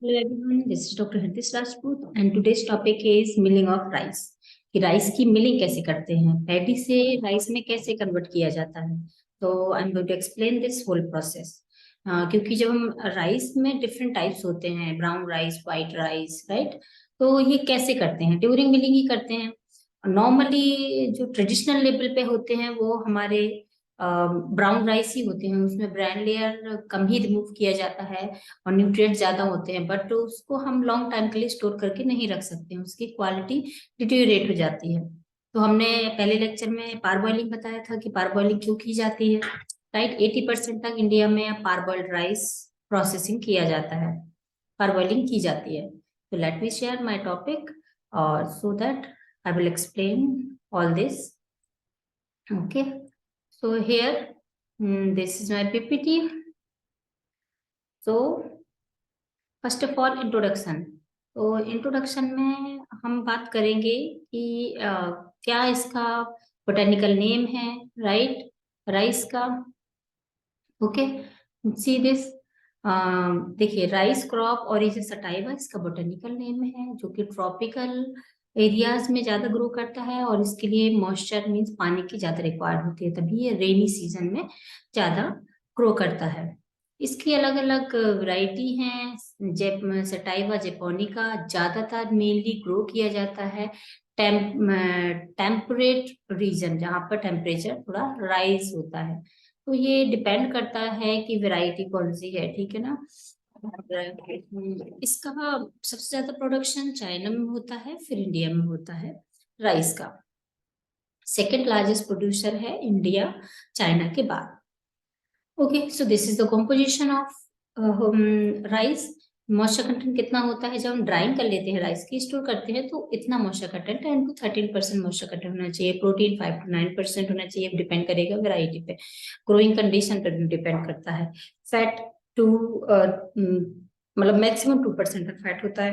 Hello everyone, this is Dr. Hitesh Rajput and today's topic is milling of rice. कि rice की milling कैसे करते हैं, paddy से राइस में कैसे कन्वर्ट किया जाता है। तो I am going to explain this whole process. क्योंकि जब हम राइस में डिफरेंट टाइप्स होते हैं, brown rice, white rice, right. तो ये कैसे करते हैं, ड्यूरिंग मिलिंग ही करते हैं। नॉर्मली जो ट्रेडिशनल लेवल पे होते हैं वो हमारे ब्राउन राइस ही होते हैं, उसमें ब्राउन लेयर कम ही रिमूव किया जाता है और न्यूट्रिएंट ज्यादा होते हैं, बट उसको हम लॉन्ग टाइम के लिए स्टोर करके नहीं रख सकते हैं, उसकी क्वालिटी डिटेरियोरेट हो जाती है। तो हमने पहले लेक्चर में पार बॉइलिंग बताया था कि पार बॉइलिंग क्यों की जाती है। राइट, 80% तक इंडिया में पार बॉइल्ड राइस प्रोसेसिंग किया जाता है, पार बॉइलिंग की जाती है। तो let me share my topic और so that I will explain all this. Okay, so here this is my ppt. So first of all introduction. तो इंट्रोडक्शन में हम बात करेंगे कि क्या इसका बोटेनिकल नेम है, राइट, राइस का। Okay, see this. देखिए, राइस क्रॉप ओरिजिन सटाइवा इसका बोटेनिकल नेम है, जो कि ट्रॉपिकल एरियाज में ज्यादा ग्रो करता है और इसके लिए मॉइस्चर मीन्स पानी की ज्यादा रिक्वायर्ड होती है, तभी ये रेनी सीजन में ज्यादा ग्रो करता है। इसकी अलग अलग वैरायटी हैं। सटाइवा जेपोनिका ज्यादातर मेनली ग्रो किया जाता है टेम्परेट रीजन, जहाँ पर टेम्परेचर थोड़ा राइज होता है। तो ये डिपेंड करता है कि वैरायटी कौन सी है, ठीक है ना। इसका सबसे ज्यादा प्रोडक्शन चाइना में होता है, फिर इंडिया में होता है। राइस का सेकंड लार्जेस्ट प्रोड्यूसर है इंडिया, चाइना के बाद। Okay, so this is the composition of rice. Moisture content कितना होता है, जब हम ड्राइंग कर लेते हैं राइस की, स्टोर करते हैं, तो इतना moisture content 10 to 13% moisture content होना चाहिए। प्रोटीन 5 to 9% होना चाहिए, डिपेंड करेगा वैरायटी पे, ग्रोइंग कंडीशन पर भी डिपेंड करता है। फैट टू मतलब मैक्सिमम 2% तक फैट होता है।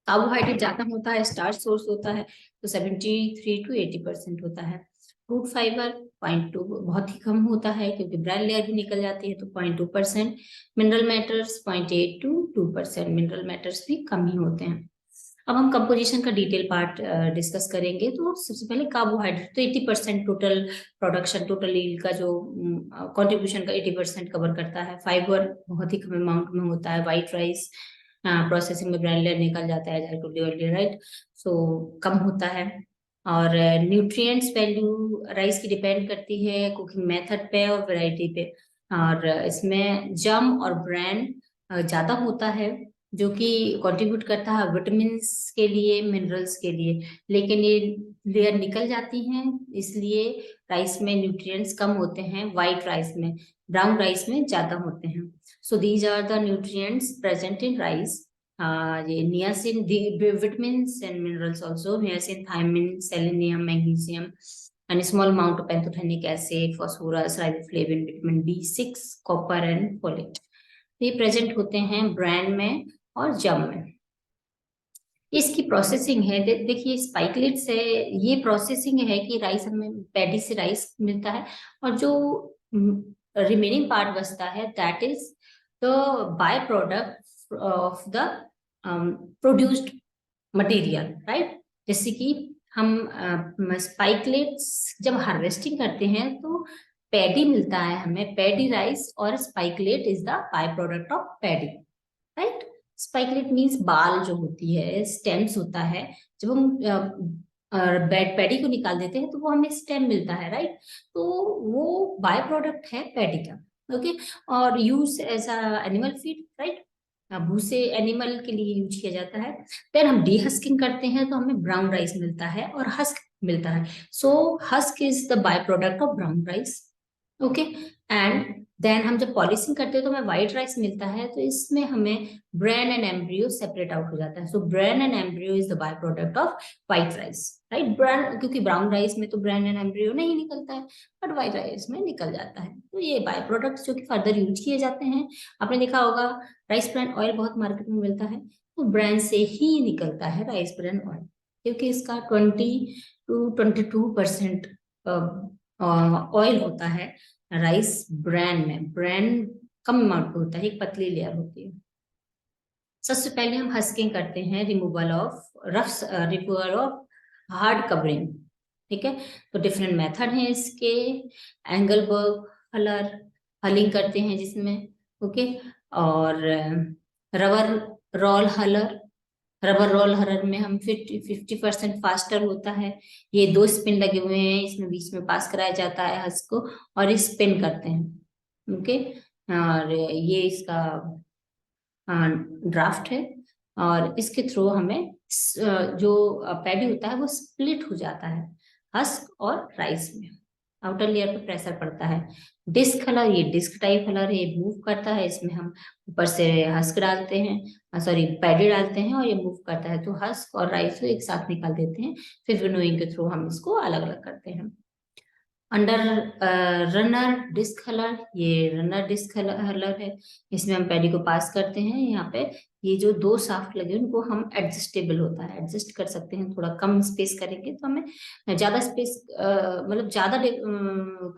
कार्बोहाइड्रेट ज्यादा होता है, स्टार्च सोर्स होता है, तो 73 to 80% होता है। फ्रूट फाइबर 0.2 बहुत ही कम होता है, क्योंकि ब्राउन लेयर भी निकल जाती है, तो 0.2%। Mineral matters 0.8 to 2%, mineral matters भी कम ही होते हैं। अब हम कंपोजिशन का डिटेल पार्ट डिस्कस करेंगे। तो सबसे पहले कार्बोहाइड्रेट, तो 80% टोटल प्रोडक्शन, टोटल यील्ड का जो कंट्रीब्यूशन का 80% कवर करता है। फाइबर बहुत ही कम अमाउंट में होता है। वाइट राइस प्रोसेसिंग में ब्राउन लेयर निकल जाता है, राइट, सो कम होता है। और न्यूट्रिएंट्स वैल्यू राइस की डिपेंड करती है कुकिंग मेथड पे और वैरायटी पे। और इसमें जम और ब्रांड ज्यादा होता है, जो कि कंट्रीब्यूट करता है विटामिन के लिए, मिनरल्स के लिए। लेकिन ये लेयर निकल जाती हैं, इसलिए राइस में न्यूट्रिएंट्स कम होते हैं, वाइट राइस में। ब्राउन राइस में ज्यादा होते हैं। So these are the nutrients present in rice. ये niacin, vitamins and minerals also, niacin, thiamine, selenium, magnesium, and small amount of pantothenic acid, phosphorus, riboflavin, vitamin B6, copper and folate। ये present होते हैं brand में और जम में। इसकी processing है, देखिए स्पाइकलेट से ये प्रोसेसिंग है कि राइस हमें पैडी से राइस मिलता है, और जो रिमेनिंग पार्ट बचता है that is the by product of the produced material, right. जैसे कि हम स्पाइकलेट्स जब हार्वेस्टिंग करते हैं तो पैडी मिलता है हमें, पैडी राइस, और spikelet is the by product of paddy, right. Spikelet means बाल जो होती है, स्टेम्स होता है। जब हम बेड पैडी को निकाल देते हैं तो वो हमें स्टेम मिलता है, राइट। तो वो बाय प्रोडक्ट है पैडी का। ओके, और use as a animal feed, right. भूसे एनिमल के लिए यूज किया जाता है। देन हम डीहस्किंग करते हैं तो हमें ब्राउन राइस मिलता है और हस्क मिलता है। So husk is the by product of brown rice. Okay, and then हम जब पॉलिशिंग करते हैं तो हमें व्हाइट राइस मिलता है, तो इसमें हमें brain and embryo separate out हो जाता है। So brain and embryo is the by product of white rice, right. Brain, क्योंकि ब्राउन राइस में तो ब्रेन एंड एम्ब्रियो नहीं निकलता है, बट व्हाइट राइस में निकल जाता है। तो ये बाय प्रोडक्ट्स जो कि फर्दर यूज किए जाते हैं। आपने देखा होगा राइस ब्रान ऑयल बहुत मार्केट में मिलता है, तो ब्रांड से ही निकलता है राइस ब्रान ऑयल, क्योंकि इसका 20 to 22% ऑयल होता है राइस ब्रांड में। ब्रांड कम अमाउंट में होता है, एक पतली लेयर होती है। सबसे पहले हम हस्किंग करते हैं, रिमूवल ऑफ हार्ड कवरिंग। ठीक है, तो डिफरेंट मेथड हैं इसके। एंगलबर्ग हलर, हलिंग करते हैं जिसमें, ओके। और rubber roll huller, rubber roll huller में हम 50% फास्टर होता है। ये 2 स्पिन लगे हुए हैं, इसमें बीच में पास कराया जाता है हस्क को, और स्पिन करते हैं, ओके। और ये इसका ड्राफ्ट है, और इसके थ्रू हमें जो पैडी होता है वो स्प्लिट हो जाता है हस्क और राइस में। आउटर लेयर पे प्रेशर पड़ता है। डिस्क कलर, ये डिस्क टाइप कलर है, ये मूव करता है। इसमें हम ऊपर से हस्क डालते हैं, सॉरी पैडी डालते हैं, और ये मूव करता है, तो हस्क और राइस को एक साथ निकाल देते हैं। फिर विनोइंग के थ्रू हम इसको अलग अलग करते हैं। अंडर रनर डिस्क हलर, ये रनर डिस्क हलर है। इसमें हम पैडी को पास करते हैं। यहाँ पे ये जो 2 शाफ्ट लगे उनको हम एडजस्टेबल होता है, एडजस्ट कर सकते हैं। थोड़ा कम स्पेस करेंगे तो हमें ज्यादा स्पेस, मतलब ज्यादा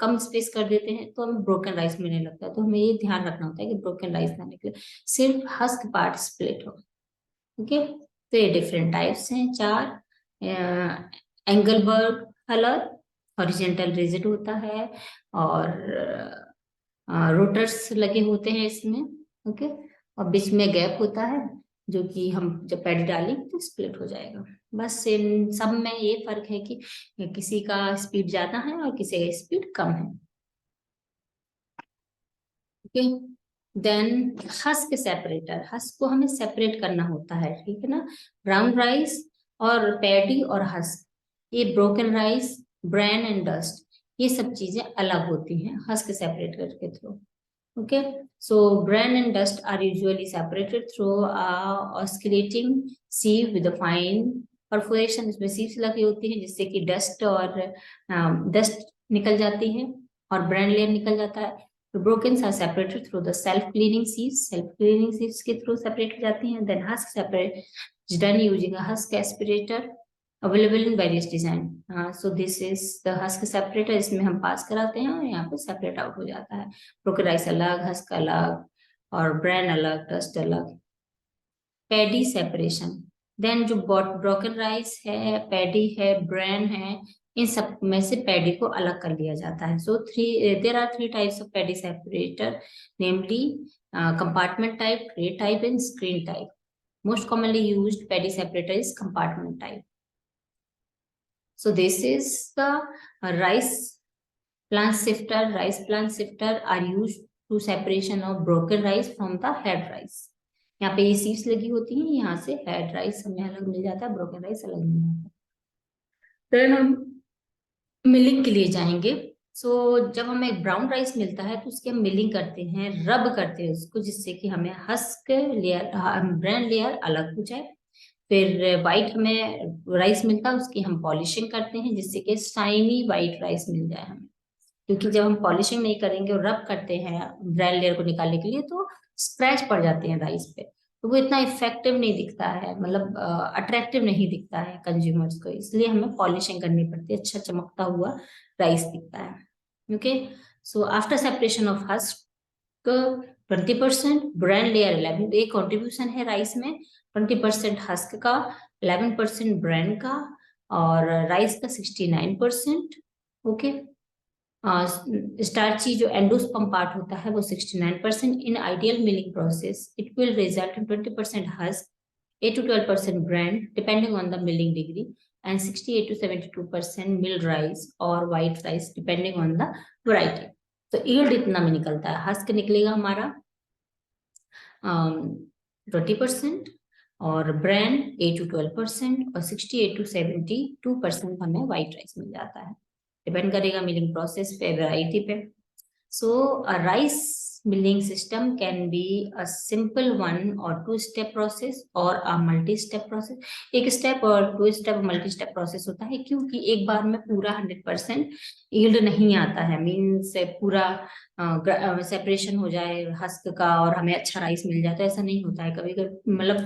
कम स्पेस कर देते हैं तो हमें ब्रोकन राइस मिलने लगता है। तो हमें ये ध्यान रखना होता है कि ब्रोकन राइस ना निकले, सिर्फ हस्क पार्ट स्प्लिट हो। ओके, तो ये डिफरेंट टाइप्स हैं 4। एंगलबर्ग हलर हॉरिजेंटल रिजिड होता है, और रोटर्स लगे होते हैं इसमें, ओके। और बीच में गैप होता है, जो कि हम जब पैडी डालेंगे तो स्प्लिट हो जाएगा। बस इन सब में ये फर्क है कि किसी का स्पीड ज्यादा है और किसी का स्पीड कम है, okay. Then husk separator, husk को हमें सेपरेट करना होता है, ठीक है ना। ब्राउन राइस और पैडी और हस्क, ये broken rice, bran and dust, ये सब चीजें अलग होती हैं हस्क सेपरेटर के through, okay. So bran and dust are usually separated through oscillating sieve with fine perforation. इसमें सीव्स लगी होती हैं जिससे कि डस्ट निकल जाती है और ब्रैन लेयर निकल जाता है। तो brokens are separated through the self-cleaning sieves. Self-cleaning sieves के through separate हो जाती हैं. Then husk separate is done using a husk aspirator available in various design. So this is the husk separator. इसमें हम पास कराते हैं और यहाँ पे separate out हो जाता है। broken rice अलग, husk अलग, और bran अलग, dust अलग। पैडी सेपरेशन, देन जो ब्रोकन राइस है, पैडी है, ब्रैन है, इन सब में से पैडी को अलग कर लिया जाता है। So there are 3 types of paddy separator, namely compartment type, tray type and screen type. Most commonly used paddy separator is compartment type. So this is the rice plant sifter. Rice plant sifter are used to separation of broken rice from the head rice. यहाँ पे ये seeds लगी होती हैं, यहाँ से head rice हमें अलग मिल जाता है, ब्रोकन राइस अलग मिल जाता है। फिर हम मिलिंग के लिए जाएंगे। जब हमें ब्राउन राइस मिलता है तो उसकी हम मिलिंग करते हैं, रब करते हैं उसको, जिससे कि हमें हस्क लेयर, ब्राउन लेयर अलग हो जाए। फिर व्हाइट हमें राइस मिलता है, उसकी हम पॉलिशिंग करते हैं जिससे कि शाइनी व्हाइट राइस मिल जाए हमें। क्योंकि जब हम पॉलिशिंग नहीं करेंगे और रब करते हैं ब्राउन लेयर को निकालने के लिए तो स्क्रैच पड़ जाते हैं राइस पे, तो वो इतना इफेक्टिव नहीं दिखता है, मतलब अट्रैक्टिव नहीं दिखता है कंज्यूमर्स को। इसलिए हमें पॉलिशिंग करनी पड़ती है, अच्छा चमकता हुआ राइस दिखता है, okay. So after separation of husk 20%, brown layer 11, एक कॉन्ट्रीब्यूशन है राइस में। 20% हस्क का, 11% ब्राउन का, और राइस का 69%, ओके। स्टार्ची जो एंडोस्पर्म पार्ट होता है वो 69%। In ideal milling process it will result in 20% husk, 8 to 12% bran depending on the milling degree, and 68 to 72% milled rice और white rice depending on the variety. तो yield इतना में निकलता है, हस्क निकलेगा हमारा 20%, और ब्रांड 8 to 12%, और 68 to 72% हमें व्हाइट राइस मिल जाता है। डिपेंड करेगा मिलिंग प्रोसेस पे, वैरायटी पे। So a rice milling system can be a simple 1 or 2 step process और अ मल्टी स्टेप प्रोसेस। एक स्टेप और 2 स्टेप मल्टी स्टेप प्रोसेस होता है, क्योंकि एक बार में पूरा 100% यील्ड नहीं आता है, मीन्स पूरा सेपरेशन हो जाए हस्क का और हमें अच्छा राइस मिल जाता है, ऐसा नहीं होता है। कभी कभी मतलब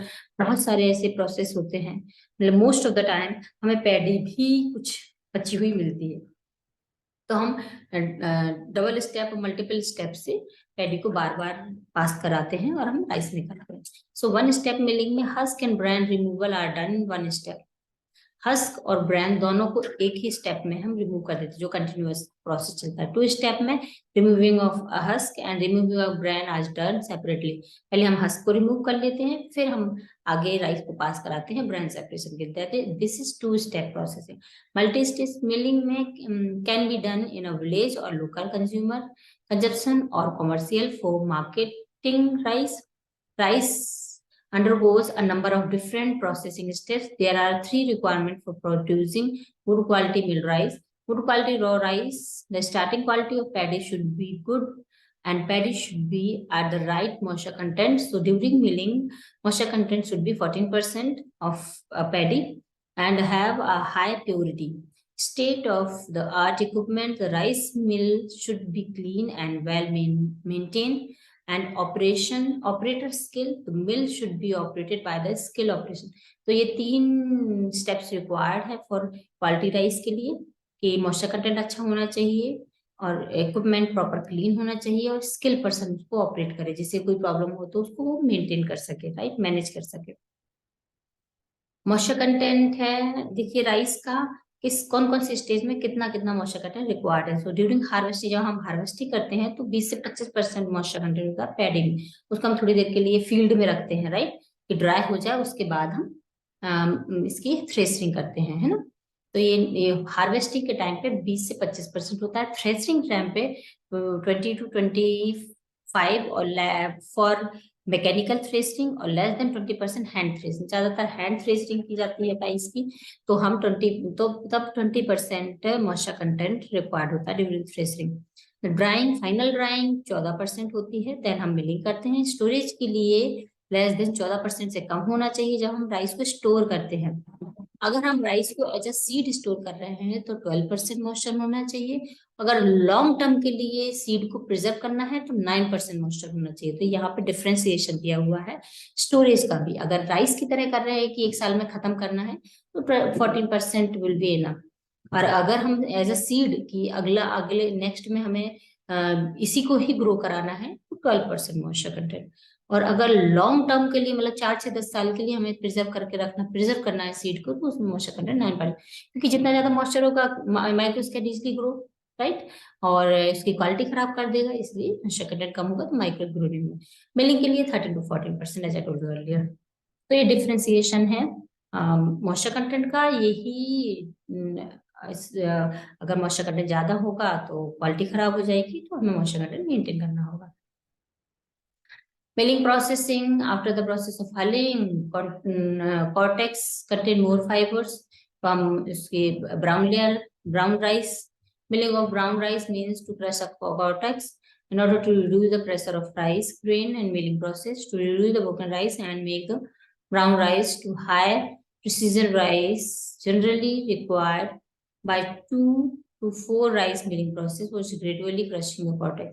बहुत सारे ऐसे प्रोसेस होते हैं, मतलब मोस्ट ऑफ द टाइम हमें पैडी भी कुछ बची हुई मिलती है। तो हम डबल स्टेप, मल्टीपल स्टेप से पैडी को बार बार पास कराते हैं और हम राइस निकालते हैं। सो वन स्टेप मिलिंग में husk and brand removal are done in one step. Husk और ब्रांड दोनों को एक ही स्टेप में हम रिमूव कर देते हैं, जो कंटिन्यूअस प्रोसेस चलता है। 2 स्टेप में removing of husk and removing of brand आज डन सेपरेटली। पहले हम हस्क को रिमूव कर लेते हैं, फिर हम आगे राइस को पास कराते हैं ब्रांड सेपरेशन के लिए। This is 2 step processing. Multi stage milling में can be done in a village और लोकल कंज्यूमर कंजप्शन और commercial for marketing rice. Rice undergoes a number of different processing steps. There are 3 requirements for producing good quality mill rice. Good quality raw rice, the starting quality of paddy should be good and paddy should be at the right moisture content. So during milling, moisture content should be 14% of paddy and have a high purity. State of the art equipment, the rice mill should be clean and well maintained. And operator skill, the mill should be operated by the skill operation. तो ये 3 steps required है for quality rice के लिए, कि moisture content अच्छा होना चाहिए और equipment proper clean होना चाहिए और skill person उसको operate करे, जिससे कोई problem हो तो उसको वो maintain कर सके, right, manage कर सके। moisture content है, देखिए राइस का किस कौन कौन से स्टेज में कितना कितना मॉइस्चर कंटेंट रिक्वायर्ड है। सो ड्यूरिंग हार्वेस्टिंग, जब हम हार्वेस्टिंग करते हैं तो 20 से 25% मॉइस्चर कंटेंट होता है पैडिंग। उसको हम थोड़ी देर के लिए फील्ड में रखते हैं, राइट, कि ड्राई हो जाए, उसके बाद हम इसकी थ्रेशरिंग करते हैं, है ना। तो ये हार्वेस्टिंग के टाइम पे 20 से 25% होता है। थ्रेशरिंग टाइम पे 20 to 25 और फॉर मैकेनिकल थ्रेशरिंग और लेस देन 20% हैंड थ्रेशरिंग। ज्यादातर हैंड थ्रेशरिंग की जाती है राइस की, तो हम 20% मॉइस्चर कंटेंट रिक्वायर्ड होता है during threshing. Drawing, final drawing 14% होती है, देन हम मिलिंग करते हैं। स्टोरेज के लिए लेस देन 14% से कम होना चाहिए जब हम राइस को स्टोर करते हैं। अगर हम राइस को एज अ सीड स्टोर कर रहे हैं तो 12% मॉइस्चर होना चाहिए। अगर लॉन्ग टर्म के लिए सीड को प्रिजर्व करना है तो 9% मॉइस्चर होना चाहिए। तो यहाँ पे डिफ्रेंसिएशन दिया हुआ है स्टोरेज का भी। अगर राइस की तरह कर रहे हैं कि 1 साल में खत्म करना है तो 14% विल बी इनफ। और अगर हम एज अ सीड की अगले नेक्स्ट में हमें इसी को ही ग्रो कराना है तो 12% मॉइस्चर कंटेंट। और अगर लॉन्ग टर्म के लिए, मतलब 4 से 10 साल के लिए हमें प्रिजर्व करना है सीड को, तो उसमें मॉइस्चर कंटेंट 9%। क्योंकि जितना ज्यादा मॉइस्चर होगा micro can easily grow, right, और इसकी क्वालिटी खराब कर देगा, इसलिए मॉइस्चर कंटेंट कम होगा तो माइक्रो ग्रो नहीं होगा। मिलिंग के लिए 13 to 14% as I told you earlier. तो ये डिफरेंशिएशन है मॉइस्चर कंटेंट का। यही अगर मॉइस्चर कंटेंट ज्यादा होगा तो क्वालिटी खराब हो जाएगी, तो हमें मॉइस्चर कंटेंट मेंटेन करना होगा। Milling processing, after the process of hulling, cortex contain more fibers from brown layer, brown rice. Milling of brown rice means to crush a cortex in order to reduce the pressure of rice grain, and milling process to reduce the broken rice and make the brown rice to higher precision rice generally required by 2 to 4 rice milling process, which is gradually crushing the cortex.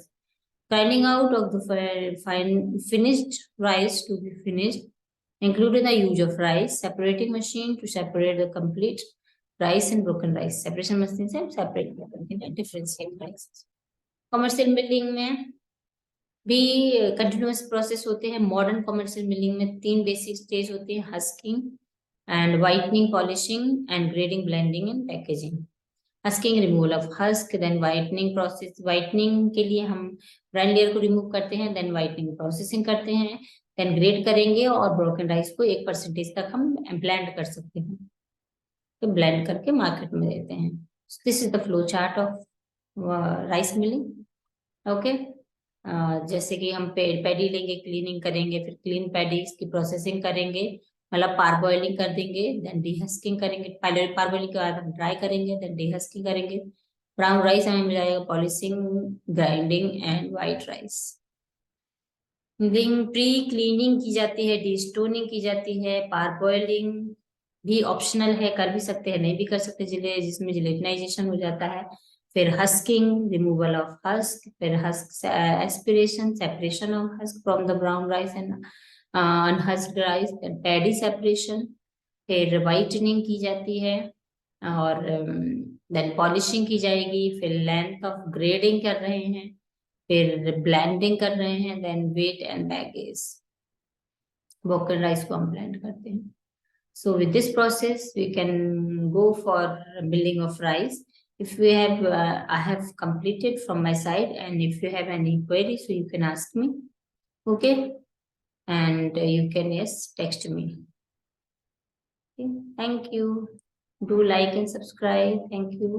Grinding out of the finished rice to be finished, including the use of rice separating machine to separate the complete rice and broken rice. Separation machine से separate differentiate rice. Commercial milling में भी continuous process होते हैं। Modern commercial milling में 3 basic stage होते हैं: husking and whitening, polishing and grading, blending and packaging. Husking, removal of husk, then whitening process. Whitening के लिए हम ब्राउन लेयर को रिमूव करते हैं, देन व्हाइटनिंग प्रोसेसिंग करते हैं, देन ग्रेड करेंगे और ब्रोकन राइस को 1% तक हम ब्लेंड कर सकते हैं, तो ब्लेंड करके मार्केट में देते हैं। This is the flow chart of rice milling. Okay, जैसे कि हम पैडी लेंगे, क्लीनिंग करेंगे, फिर क्लीन पैडी की प्रोसेसिंग करेंगे, मतलब पार बॉइलिंग कर देंगे, देन डीहस्किंग करेंगे। पहले पार बॉइलिंग के बाद हम ड्राई करेंगे, देन डीहस्किंग करेंगे। ब्राउन राइस हमें मिल जाएगा, polishing, grinding and white rice. Pre cleaning की जाती है, डीस्टोनिंग की जाती है, पार बॉइलिंग भी ऑप्शनल है, कर भी सकते हैं, नहीं भी कर सकते, जिसमें जिलेटिनाइजेशन हो जाता है। फिर हस्किंग, रिमूवल ऑफ हस्क, फिर husk aspiration, separation of husk from the brown rice and unhusked rice, paddy separation, फिर व्हाइटनिंग की जाती है और देन पॉलिशिंग की जाएगी, फिर लेंथ ऑफ ग्रेडिंग कर रहे हैं, फिर ब्लेंडिंग कर रहे हैं, then weight and baggage, broken rice को हम ब्लेंड करते हैं. So with this process, we can go for milling of rice. If we have, I have completed from my side, and if you have any query, so you can ask me. Okay, and you can text me. Okay. Thank you. Do like and subscribe. Thank you.